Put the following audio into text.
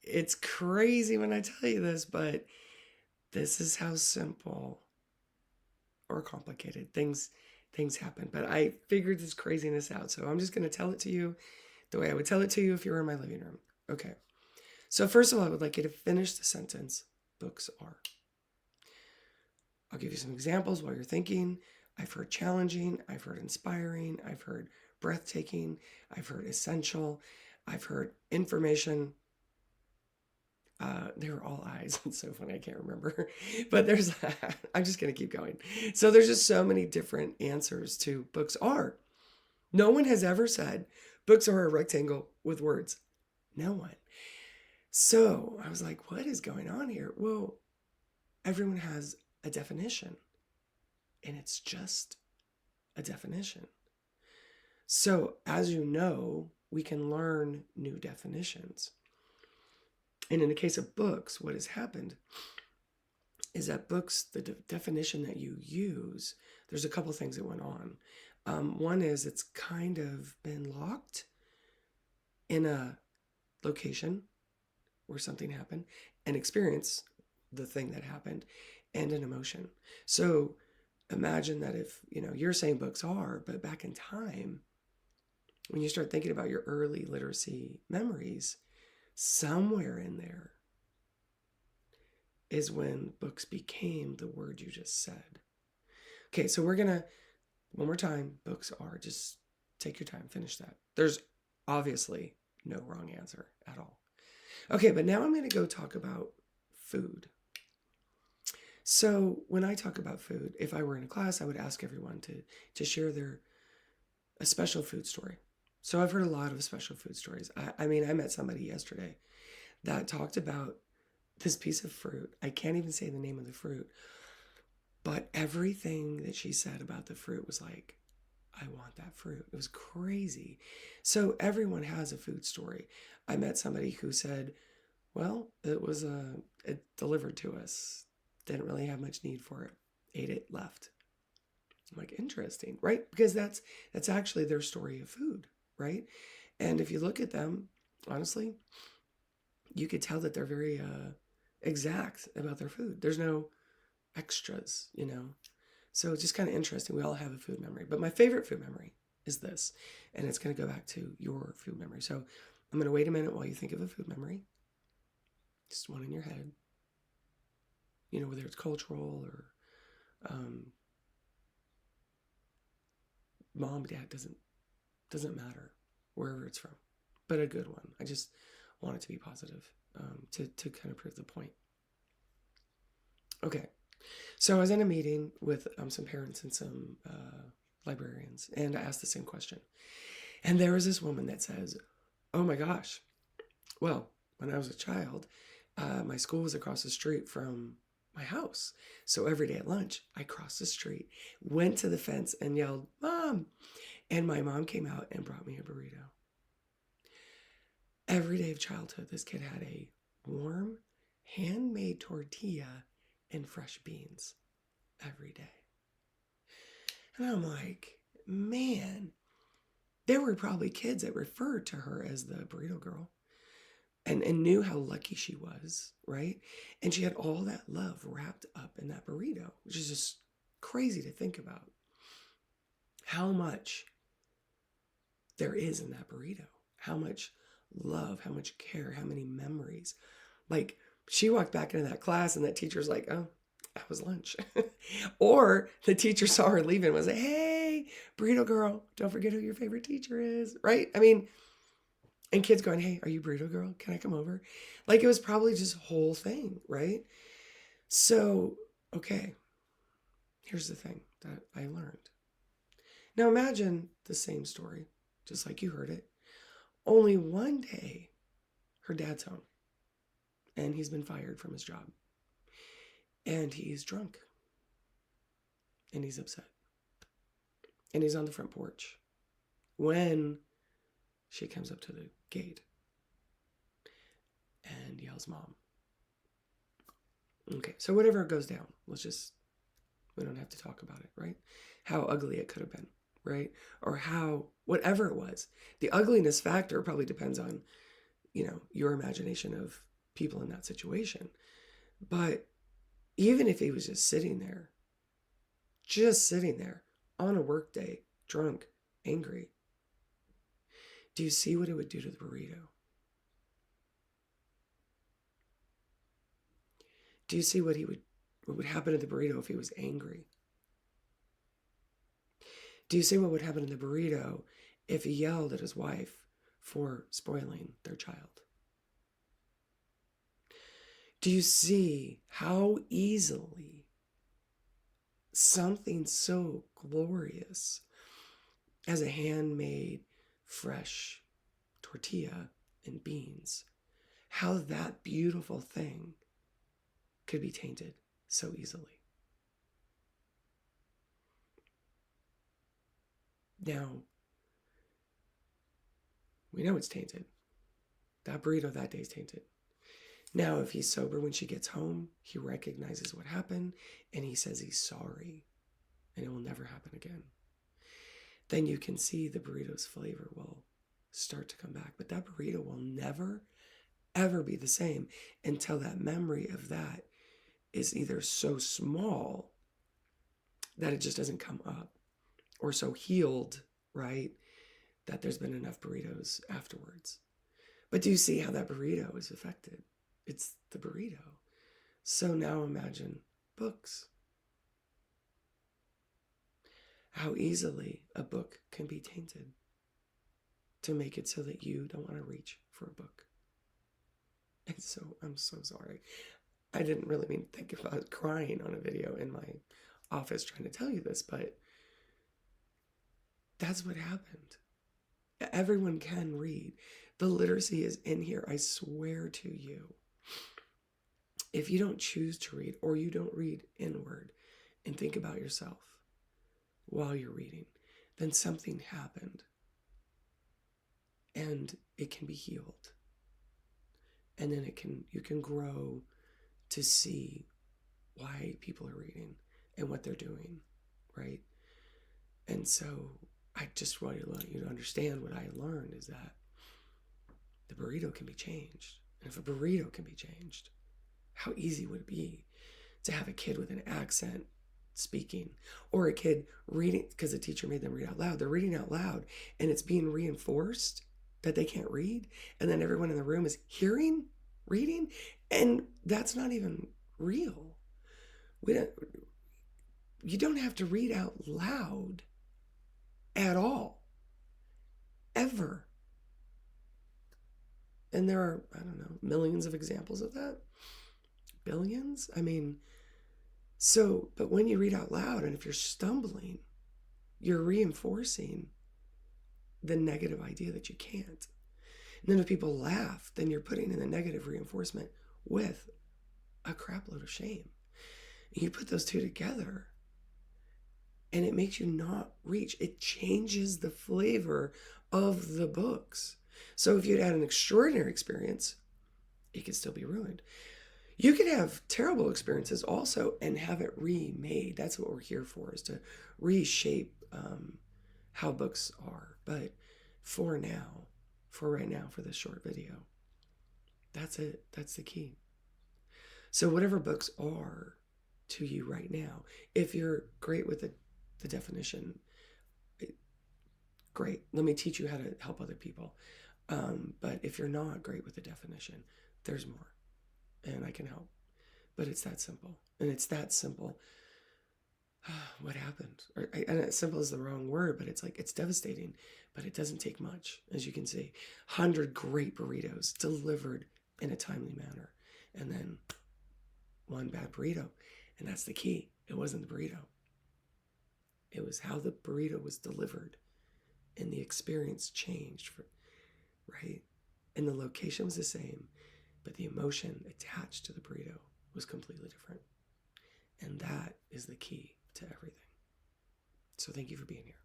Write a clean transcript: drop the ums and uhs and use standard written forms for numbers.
it's crazy when I tell you this, but this is how simple or complicated things happen. But I figured this craziness out, so I'm just going to tell it to you the way I would tell it to you if you were in my living room. Okay. So first of all, I would like you to finish the sentence. Books are. I'll give you some examples while you're thinking. I've heard challenging, I've heard inspiring, I've heard breathtaking, I've heard essential, I've heard information. They were all eyes. It's so funny, I can't remember. But there's, I'm just going to keep going. So there's just so many different answers to books are. No one has ever said books are a rectangle with words. No one. So I was like, what is going on here? Well, everyone has a definition, and it's just a definition. So, as you know, we can learn new definitions. And in the case of books, what has happened is that books, the definition that you use, there's a couple things that went on. One is it's kind of been locked in a location where something happened, and experience the thing that happened, and an emotion. So imagine that if, you're saying books are, but back in time, when you start thinking about your early literacy memories, somewhere in there is when books became the word you just said. Okay, so we're going to, one more time, books are. Just take your time, finish that. There's obviously no wrong answer at all. Okay, but now I'm going to go talk about food. So when I talk about food, if I were in a class, I would ask everyone to share a special food story. So I've heard a lot of special food stories. I mean, I met somebody yesterday that talked about this piece of fruit. I can't even say the name of the fruit, but everything that she said about the fruit was like, I want that fruit. It was crazy. So everyone has a food story. I met somebody who said, well, it delivered to us. Didn't really have much need for it. Ate it, left. I'm like, interesting, right? Because that's actually their story of food, right? And if you look at them, honestly, you could tell that they're very exact about their food. There's no extras, So it's just kind of interesting. We all have a food memory. But my favorite food memory is this. And it's going to go back to your food memory. So I'm going to wait a minute while you think of a food memory. Just one in your head. Whether it's cultural or mom, dad, doesn't matter wherever it's from, but a good one. I just want it to be positive to kind of prove the point. Okay, so I was in a meeting with some parents and some librarians, and I asked the same question. And there was this woman that says, oh my gosh, well, when I was a child, my school was across the street from my house. So every day at lunch, I crossed the street, went to the fence and yelled, Mom! And my mom came out and brought me a burrito. Every day of childhood, this kid had a warm, handmade tortilla and fresh beans every day. And I'm like, man, there were probably kids that referred to her as the burrito girl. And knew how lucky she was, right? And she had all that love wrapped up in that burrito, which is just crazy to think about. How much there is in that burrito. How much love, how much care, how many memories. Like, she walked back into that class and that teacher's like, oh, that was lunch. Or the teacher saw her leaving and was like, hey, burrito girl, don't forget who your favorite teacher is, right? I mean, and kids going, hey, are you burrito girl? Can I come over? Like, it was probably just a whole thing, right? So, okay, here's the thing that I learned. Now imagine the same story, just like you heard it. Only one day, her dad's home, and he's been fired from his job. And he's drunk. And he's upset. And he's on the front porch when she comes up to the gate and yells, Mom. Okay, so whatever goes down, we don't have to talk about it, right? How ugly it could have been, right? Or whatever it was. The ugliness factor probably depends on, your imagination of people in that situation. But even if he was just sitting there on a work day, drunk, angry, do you see what it would do to the burrito? Do you see what would happen to the burrito if he was angry? Do you see what would happen to the burrito if he yelled at his wife for spoiling their child? Do you see how easily something so glorious as a handmade, fresh tortilla and beans, how that beautiful thing could be tainted so easily? Now, we know it's tainted. That burrito that day is tainted. Now, if he's sober when she gets home, he recognizes what happened and he says he's sorry and it will never happen again. Then you can see the burrito's flavor will start to come back. But that burrito will never, ever be the same until that memory of that is either so small that it just doesn't come up, or so healed, right, that there's been enough burritos afterwards. But do you see how that burrito is affected? It's the burrito. So now imagine books. How easily a book can be tainted to make it so that you don't want to reach for a book. And so I'm so sorry. I didn't really mean to think about crying on a video in my office trying to tell you this, but that's what happened. Everyone can read. The literacy is in here. I swear to you. If you don't choose to read, or you don't read inward and think about yourself while you're reading, then something happened and it can be healed. And then you can grow to see why people are reading and what they're doing, right? And so I just want you to understand what I learned is that the burrito can be changed. And if a burrito can be changed, how easy would it be to have a kid with an accent speaking, or a kid reading because the teacher made them read out loud? They're reading out loud and it's being reinforced that they can't read. And then everyone in the room is reading, and that's not even real. You don't have to read out loud at all, ever. And there are, I don't know, millions of examples of that. Billions? I mean, but when you read out loud, and if you're stumbling, you're reinforcing the negative idea that you can't. And then if people laugh, then you're putting in the negative reinforcement with a crap load of shame. And you put those two together, and it makes you not reach. It changes the flavor of the books. So if you'd had an extraordinary experience, it could still be ruined. You could have terrible experiences also and have it remade. That's what we're here for, is to reshape how books are. But for right now, for this short video, that's it. That's the key. So whatever books are to you right now, if you're great with the definition, great. Let me teach you how to help other people. But if you're not great with the definition, there's more. And I can help. But it's that simple. And it's that simple. What happened? And simple is the wrong word, but it's devastating. But it doesn't take much, as you can see. 100 great burritos delivered in a timely manner. And then one bad burrito. And that's the key. It wasn't the burrito. It was how the burrito was delivered. And the experience changed, right? And the location was the same, but the emotion attached to the burrito was completely different. And that is the key to everything. So thank you for being here.